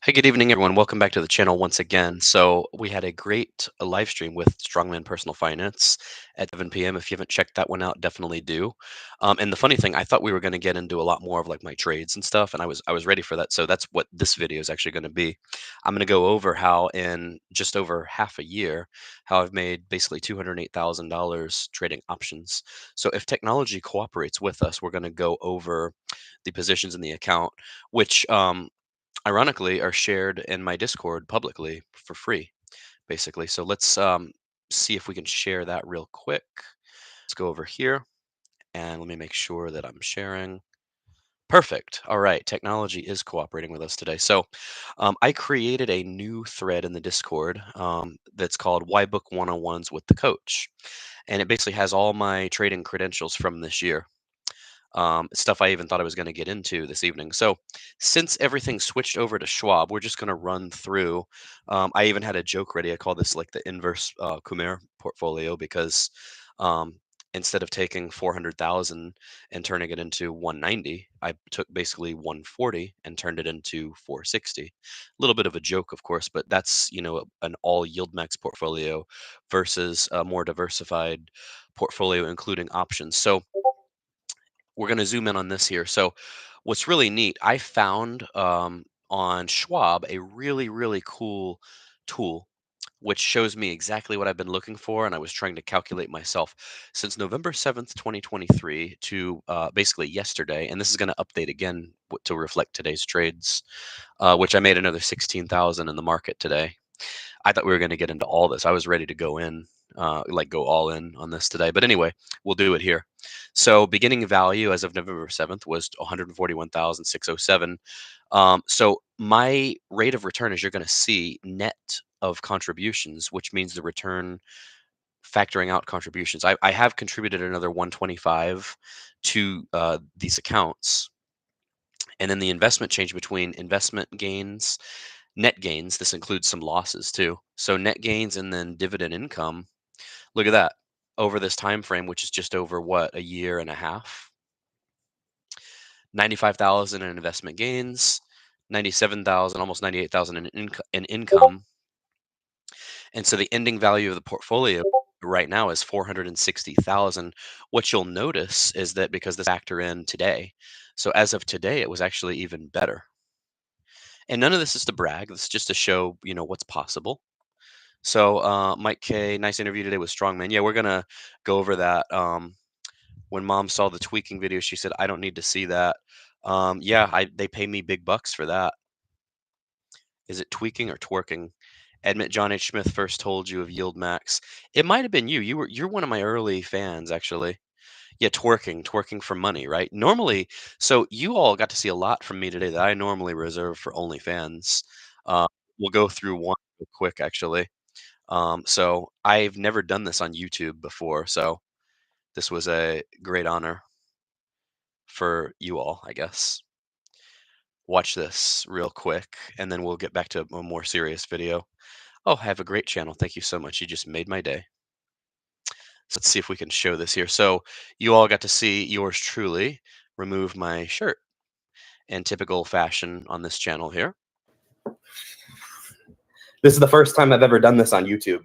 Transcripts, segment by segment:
Hey, good evening, everyone. Welcome back to the channel once again. So, we had a great live stream with Strongman Personal Finance at 7 p.m. If you haven't checked that one out, definitely do. And the funny thing, I thought we were going to get into a lot more of like my trades and stuff, and I was ready for that. So that's what this video is actually going to be. I'm going to go over how in just over half a year, how I've made basically $208,000 trading options. So if technology cooperates with us, we're going to go over the positions in the account, which ironically are shared in my Discord publicly for free, basically. So let's see if we can share that real quick. Let's go over here and let me make sure that I'm sharing. Perfect. All right. Technology is cooperating with us today. So I created a new thread in the Discord that's called Why Book 101s with the Coach. And it basically has all my trading credentials from this year. Stuff I even thought I was going to get into this evening. So, since everything switched over to Schwab, we're just going to run through. I even had a joke ready. I call this like the inverse Kumer portfolio because instead of taking 400,000 and turning it into 190, I took basically 140 and turned it into 460. A little bit of a joke, of course, but that's an all yield max portfolio versus a more diversified portfolio, including options. So we're going to zoom in on this here. So, what's really neat, I found on Schwab a really, really cool tool which shows me exactly what I've been looking for. And I was trying to calculate myself since November 7th, 2023 to basically yesterday. And this is going to update again to reflect today's trades, which I made another 16,000 in the market today. I thought we were going to get into all this. I was ready to go in, like go all in on this today. But anyway, we'll do it here. So beginning value as of November 7th was 141,607. So my rate of return, as you're going to see, net of contributions, which means the return factoring out contributions. I have contributed another 125 to these accounts. And then the investment change between investment gains, net gains, this includes some losses too. So net gains and then dividend income. Look at that over this time frame, which is just over what, a year and a half. 95,000 in investment gains, 97,000, almost 98,000 in income. And so the ending value of the portfolio right now is 460,000. What you'll notice is that because this factor in today, so as of today, it was actually even better. And none of this is to brag. This is just to show, what's possible. So, Mike K, nice interview today with Strongman. Yeah, we're gonna go over that. When Mom saw the tweaking video, she said, "I don't need to see that." Yeah, they pay me big bucks for that. Is it tweaking or twerking? Admit John H. Smith first told you of Yield Max. It might have been you. You're one of my early fans, actually. Yeah, twerking for money, right? Normally, so you all got to see a lot from me today that I normally reserve for OnlyFans. Uh, we'll go through one real quick, actually. So I've never done this on YouTube before, so this was a great honor for you all, I guess. Watch this real quick, and then we'll get back to a more serious video. Oh, I have a great channel. Thank you so much. You just made my day. So let's see if we can show this here. So you all got to see yours truly remove my shirt in typical fashion on this channel here. This is the first time I've ever done this on YouTube.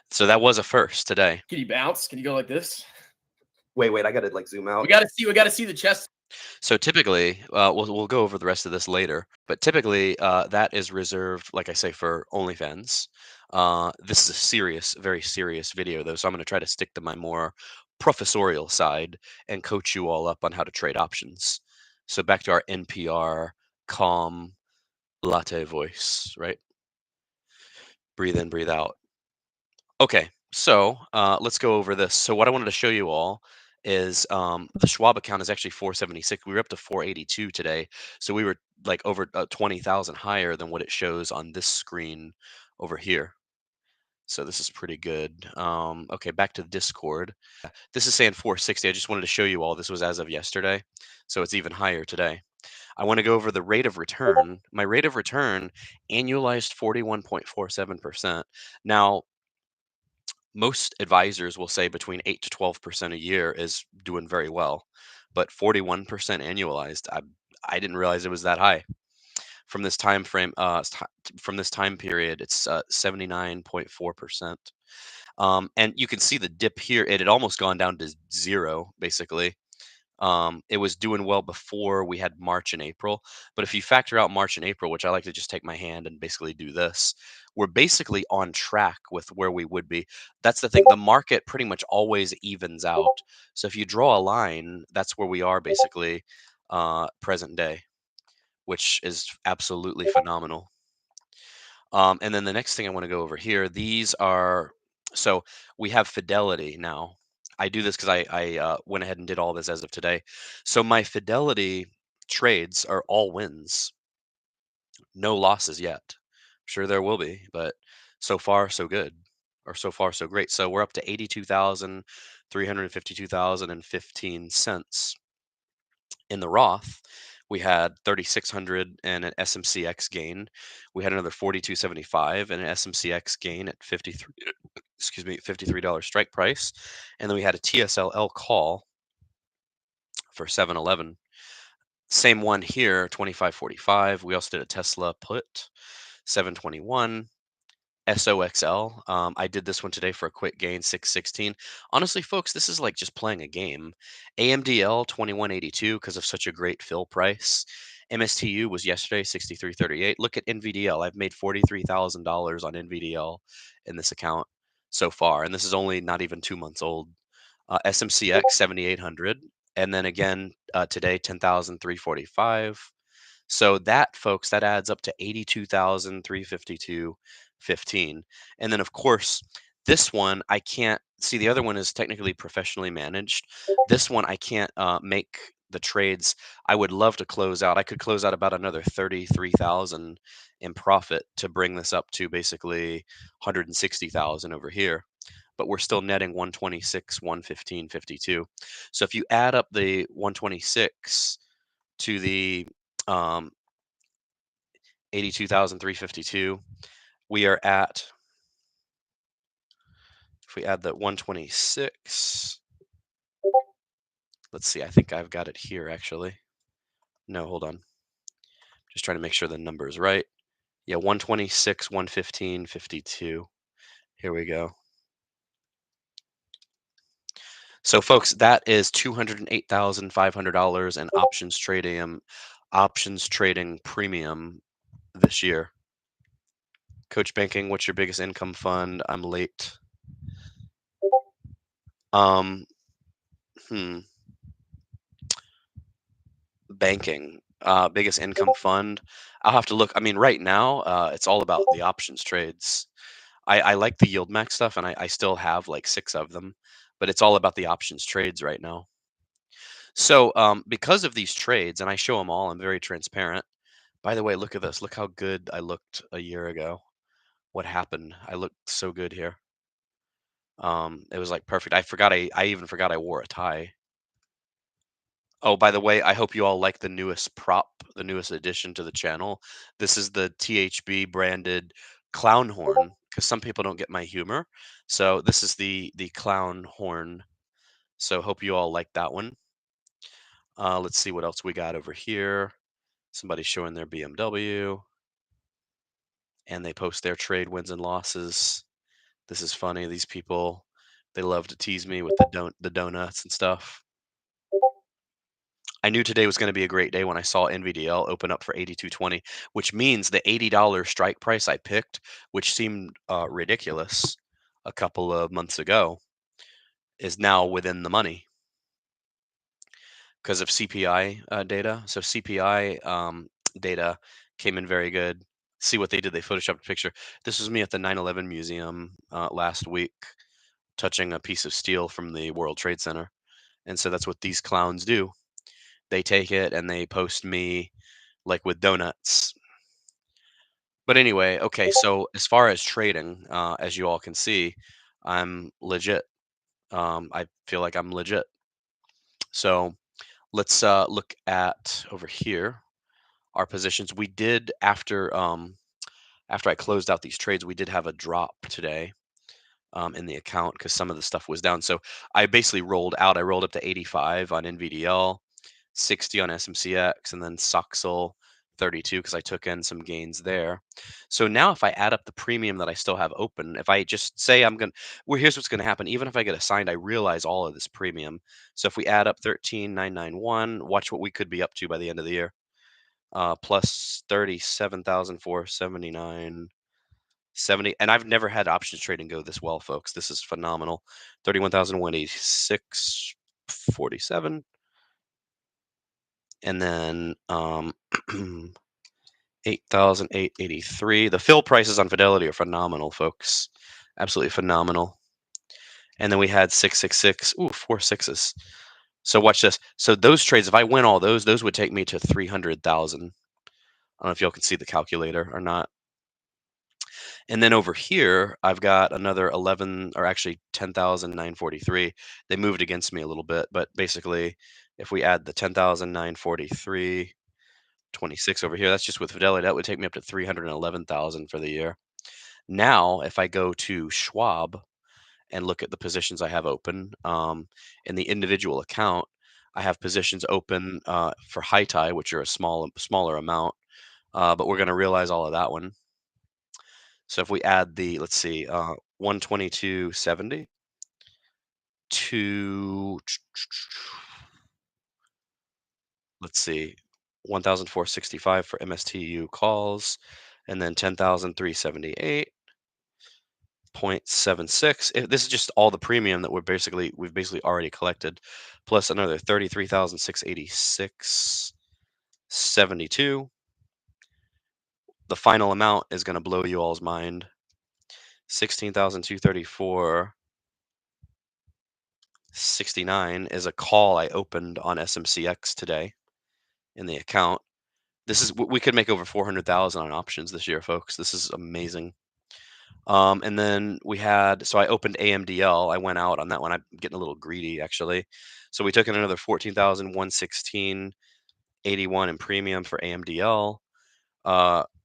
So that was a first today. Can you bounce? Can you go like this? Wait, I gotta like zoom out. We gotta see the chest. So typically, we'll go over the rest of this later. But typically, that is reserved, like I say, for OnlyFans. This is a serious, very serious video, though. So I'm going to try to stick to my more professorial side and coach you all up on how to trade options. So back to our NPR calm latte voice, right? Breathe in, breathe out. Okay, so let's go over this. So what I wanted to show you all is the Schwab account is actually 476. We were up to 482 today, so we were like over 20,000 higher than what it shows on this screen over here. So this is pretty good. Okay, back to the Discord. This is saying 460. I just wanted to show you all. This was as of yesterday, so it's even higher today. I want to go over the rate of return. My rate of return annualized 41.47%. Now, most advisors will say between 8 to 12% a year is doing very well, but 41% annualized, I didn't realize it was that high. from this time frame, from this time period, it's 79.4%. And you can see the dip here. It had almost gone down to zero, basically. It was doing well before we had March and April. But if you factor out March and April, which I like to just take my hand and basically do this, we're basically on track with where we would be. That's the thing. The market pretty much always evens out. So if you draw a line, that's where we are basically present day, which is absolutely phenomenal. And then the next thing I want to go over here, these are, so we have Fidelity now. I do this because I went ahead and did all this as of today. So my Fidelity trades are all wins, no losses yet. Sure, there will be, but so far so good, or so far so great. So we're up to 82,352,015 in the Roth. We had 3,600 and an SMCX gain. We had another 42.75 and an SMCX gain at 53, excuse me, $53 strike price. And then we had a TSLL call for 711. Same one here, 25.45. We also did a Tesla put, 721. SOXL. I did this one today for a quick gain, 616. Honestly, folks, this is like just playing a game. AMDL 2182 because of such a great fill price. MSTU was yesterday 63.38. Look at NVDL. I've made $43,000 on NVDL in this account so far, and this is only not even 2 months old. SMCX 7,800, and then again today 10,345. So that, folks, that adds up to 82,352.15. And then, of course, this one I can't see. The other one is technically professionally managed. This one I can't make the trades. I would love to close out. I could close out about another 33,000 in profit to bring this up to basically 160,000 over here. But we're still netting 126, 115, 52. So if you add up the 126 to the um, 82,352. We are at, if we add the 126, let's see, I think I've got it here actually. No, hold on. Just trying to make sure the number is right. Yeah, 126, 115, 52. Here we go. So folks, that is $208,500 in options trading premium this year. Coach Banking, what's your biggest income fund? I'm late. Um, Banking, biggest income fund. I'll have to look. I mean, right now, it's all about the options trades. I like the yield max stuff, and I still have like 6 of them, but it's all about the options trades right now. So, because of these trades, and I show them all, I'm very transparent. By the way, look at this. Look how good I looked a year ago. What happened? I looked so good here. It was like perfect. I even forgot I wore a tie. Oh, by the way, I hope you all like the newest prop, the newest addition to the channel. This is the THB branded clown horn, because some people don't get my humor. So this is the clown horn. So hope you all like that one. Let's see what else we got over here. Somebody's showing their BMW, and they post their trade wins and losses. This is funny. These people, they love to tease me with the donuts and stuff. I knew today was going to be a great day when I saw NVDL open up for 82.20, which means the $80 strike price I picked, which seemed ridiculous a couple of months ago, is now within the money because of CPI data. So CPI data came in very good. See what they did. They photoshopped a picture. This was me at the 9/11 museum last week, touching a piece of steel from the World Trade Center. And so that's what these clowns do. They take it and they post me like with donuts. But anyway, okay, so as far as trading, as you all can see, I'm legit. I feel like I'm legit. So let's look at over here our positions. We did after I closed out these trades, we did have a drop today in the account because some of the stuff was down. So I basically rolled out. I rolled up to 85 on NVDL, 60 on SMCX, and then Soxel 32 because I took in some gains there. So now if I add up the premium that I still have open, if I just say I'm going to, well, here's what's going to happen. Even if I get assigned, I realize all of this premium. So if we add up 13,991, watch what we could be up to by the end of the year. Plus 37,479. 70, and I've never had options trading go this well, folks. This is phenomenal. 31,186.47. And then 8,883. The fill prices on Fidelity are phenomenal, folks. Absolutely phenomenal. And then we had 666. Ooh, 4 6s. So watch this. So those trades, if I win all those would take me to 300,000. I don't know if y'all can see the calculator or not. And then over here, I've got another 11, or actually 10,943. They moved against me a little bit, but basically, if we add the 10,943, 26 over here, that's just with Fidelity, that would take me up to 311,000 for the year. Now, if I go to Schwab and look at the positions I have open in the individual account, I have positions open for high tie, which are a smaller amount, but we're going to realize all of that one. So if we add the, let's see, 122.70 to, let's see, 1,465 for MSTU calls, and then 10,378.76. This is just all the premium that we've basically already collected, plus another 33,686.72. The final amount is going to blow you all's mind. 16,234.69 is a call I opened on SMCX today in the account. This is, we could make over 400,000 on options this year, folks. This is amazing. And then we had, so I opened AMDL. I went out on that one. I'm getting a little greedy, actually. So we took in another 14,116.81 in premium for AMDL.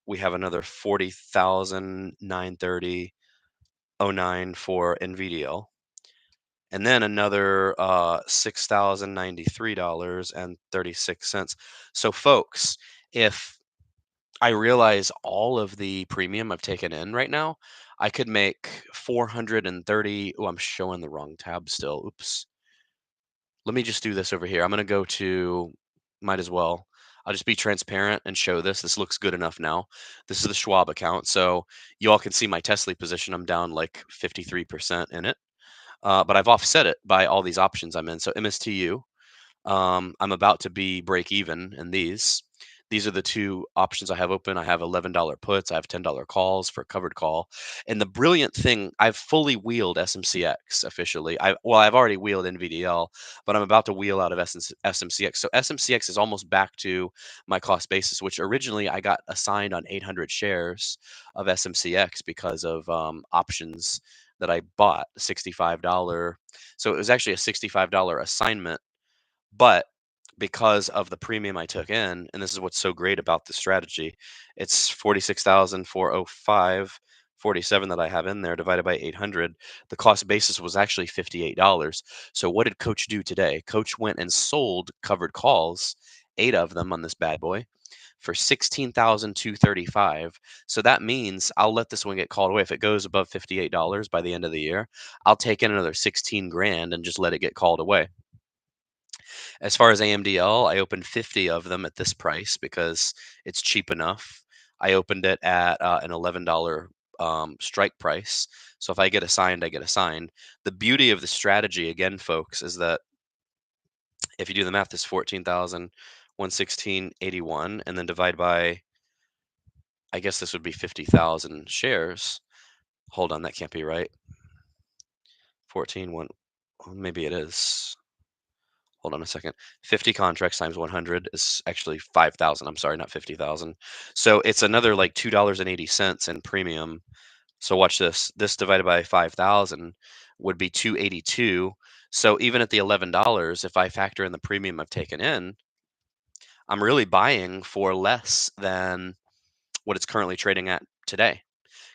We have another 40,930.09 for NVDL. And then another $6,093.36. So, folks, if I realize all of the premium I've taken in right now, I could make 430. Oh, I'm showing the wrong tab still. Oops. Let me just do this over here. I'm going to go to, might as well. I'll just be transparent and show this. This looks good enough now. This is the Schwab account. So you all can see my Tesla position. I'm down like 53% in it. But I've offset it by all these options I'm in. So MSTU, I'm about to be break even in these. These are the two options I have open. I have $11 puts. I have $10 calls for covered call. And the brilliant thing, I've fully wheeled SMCX officially. I've already wheeled NVDL, but I'm about to wheel out of SMCX. So SMCX is almost back to my cost basis, which originally I got assigned on 800 shares of SMCX because of options that I bought, $65. So it was actually a $65 assignment, but because of the premium I took in, and this is what's so great about this strategy, it's 46,405.47 that I have in there divided by 800. The cost basis was actually $58. So what did Coach do today? Coach went and sold covered calls, 8 of them on this bad boy, for 16,235. So that means I'll let this one get called away. If it goes above $58 by the end of the year, I'll take in another 16 grand and just let it get called away. As far as AMDL, I opened 50 of them at this price because it's cheap enough. I opened it at an $11 strike price. So if I get assigned, I get assigned. The beauty of the strategy, again, folks, is that if you do the math, this 14,116.81 and then divide by, I guess this would be 50,000 shares. Hold on, that can't be right. 14, well, maybe it is. Hold on a second. 50 contracts times 100 is actually 5,000. I'm sorry, not 50,000. So it's another like $2.80 in premium. So watch this. This divided by 5,000 would be 282. So even at the $11, if I factor in the premium I've taken in, I'm really buying for less than what it's currently trading at today.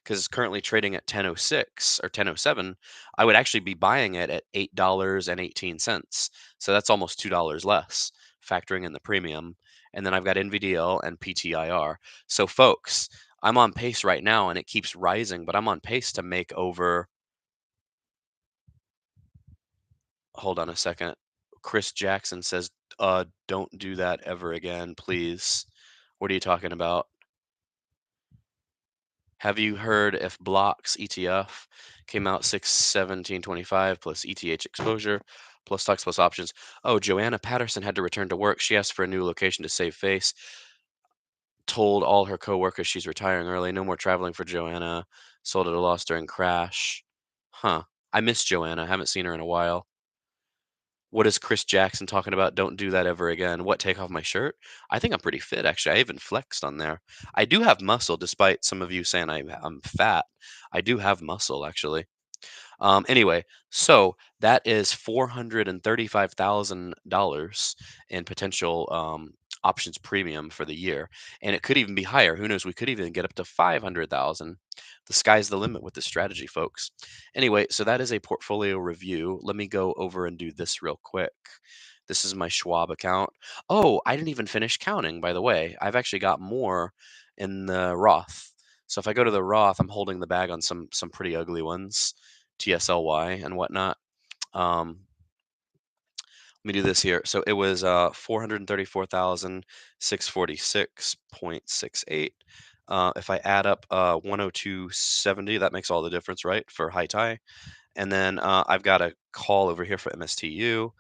Because it's currently trading at 10.06 or 10.07, I would actually be buying it at $8.18. So that's almost $2 less, factoring in the premium. and then I've got NVDL and PTIR. So folks, I'm on pace right now and it keeps rising, but I'm on pace to make over, hold on a second. Chris Jackson says, don't do that ever again, please. What are you talking about? Have you heard if blocks ETF came out 617.25 plus ETH exposure plus stocks plus options? Oh, Joanna Patterson had to return to work. She asked for a new location to save face. Told all her coworkers she's retiring early. No more traveling for Joanna. Sold at a loss during crash. Huh. I miss Joanna. Haven't seen her in a while. What is Chris Jackson talking about? Don't do that ever again. What, take off my shirt? I think I'm pretty fit, actually. I even flexed on there. I do have muscle, despite some of you saying I'm fat. I do have muscle, actually. Anyway, so that is $435,000 in potential options premium for the year, and it could even be higher. Who knows? We could even get up to 500,000. The sky's the limit with this strategy, folks. Anyway, so that is a portfolio review. Let me go over and do this real quick. This is my Schwab account. Oh, I didn't even finish counting, by the way. I've actually got more in the Roth. So if I go to the Roth, I'm holding the bag on some pretty ugly ones. TSLY and whatnot. Let me do this here. So it was 434,646.68. If I add up 102.70, that makes all the difference, right? For high tie. And then I've got a call over here for MSTU.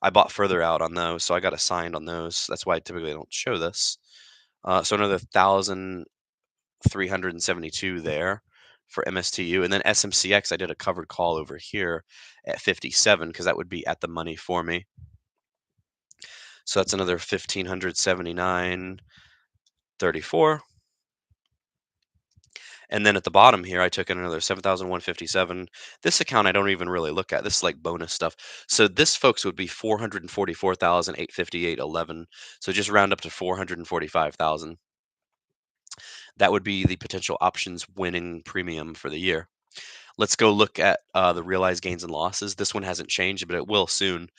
I bought further out on those, so I got assigned on those. That's why I typically don't show this. So another 1,372 there for MSTU. And then SMCX, I did a covered call over here at 57 because that would be at the money for me. So that's another 1,579.34. And then at the bottom here, I took in another 7,157. This account I don't even really look at. This is like bonus stuff. So this, folks, would be 444,858.11. So just round up to 445,000. That would be the potential options winning premium for the year. Let's go look at the realized gains and losses. This one hasn't changed, but it will soon.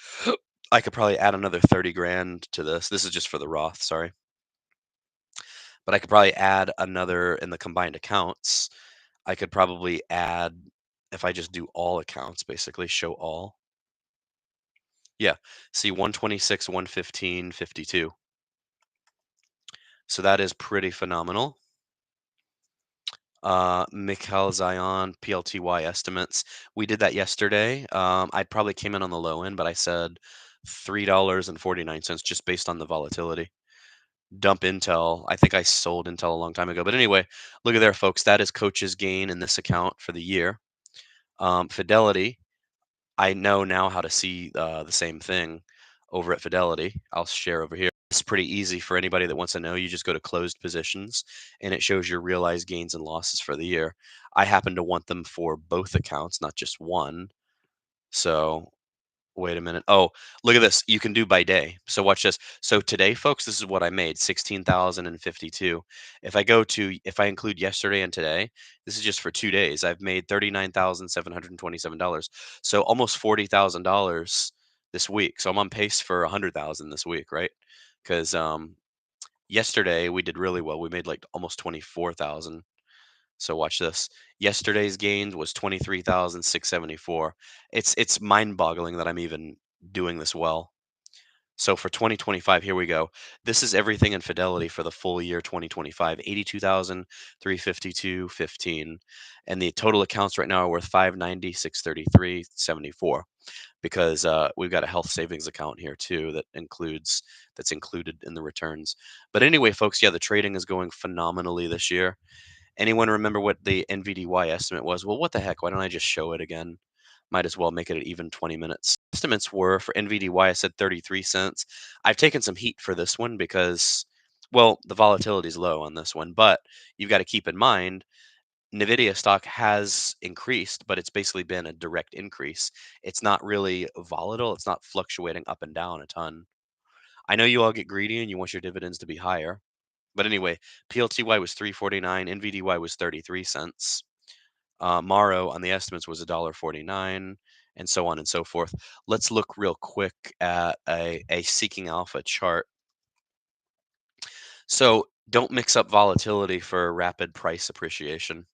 I could probably add another 30 grand to this. This is just for the Roth, sorry. But I could probably add another in the combined accounts. I could probably add, if I just do all accounts, basically show all. Yeah, see 126, 115, 52. So that is pretty phenomenal. Mikhail Zion, PLTY estimates. We did that yesterday. I probably came in on the low end, but I said $3.49 just based on the volatility. Dump Intel. I think I sold Intel a long time ago. But anyway, look at there, folks. That is Coach's gain in this account for the year. Fidelity. I know now how to see the same thing over at Fidelity. I'll share over here. It's pretty easy for anybody that wants to know. You just go to closed positions and it shows your realized gains and losses for the year. I happen to want them for both accounts, not just one. So wait a minute. Oh, look at this. You can do by day. So watch this. So today, folks, this is what I made, 16,052. If I include yesterday and today, this is just for 2 days. I've made $39,727. So almost $40,000 this week. So I'm on pace for 100,000 this week, right? Because yesterday we did really well. We made like almost 24,000. So watch this. Yesterday's gains was 23,674. It's mind-boggling that I'm even doing this well. So for 2025, here we go. This is everything in Fidelity for the full year 2025, 82,352.15. And the total accounts right now are worth 590, 633.74 because we've got a health savings account here too that's included in the returns. But anyway, folks, yeah, the trading is going phenomenally this year. Anyone remember what the NVDY estimate was? Well, what the heck? Why don't I just show it again? Might as well make it at even 20 minutes. Estimates were for NVDY, I said 33 cents. I've taken some heat for this one because, well, the volatility is low on this one, but you've got to keep in mind NVIDIA stock has increased, but it's basically been a direct increase. It's not really volatile. It's not fluctuating up and down a ton. I know you all get greedy and you want your dividends to be higher. But anyway, PLTY was 349, NVDY was 33 cents. Maro on the estimates was $1.49, and so on and so forth. Let's look real quick at a Seeking Alpha chart. So don't mix up volatility for rapid price appreciation.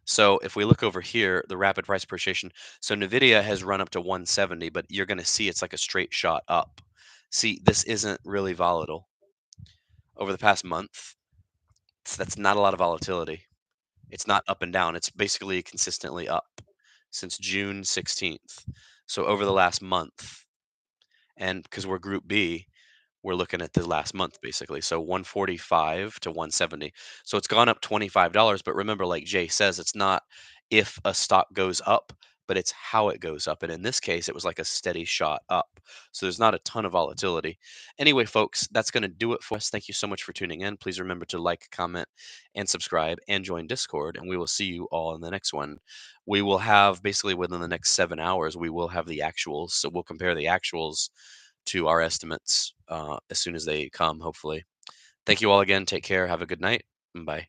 So if we look over here, the rapid price appreciation, so Nvidia has run up to 170, but you're going to see it's like a straight shot up. See, this isn't really volatile. Over the past month, that's not a lot of volatility. It's not up and down. It's basically consistently up since June 16th. So over the last month, and because we're Group B, we're looking at the last month basically. So 145 to 170. So it's gone up $25. But remember, like Jay says, it's not if a stock goes up, but it's how it goes up. And in this case, it was like a steady shot up. So there's not a ton of volatility. Anyway, folks, that's going to do it for us. Thank you so much for tuning in. Please remember to like, comment, and subscribe and join Discord. And we will see you all in the next one. We will have basically within the next 7 hours, we will have the actuals. So we'll compare the actuals to our estimates as soon as they come, hopefully. Thank you all again. Take care. Have a good night. Bye.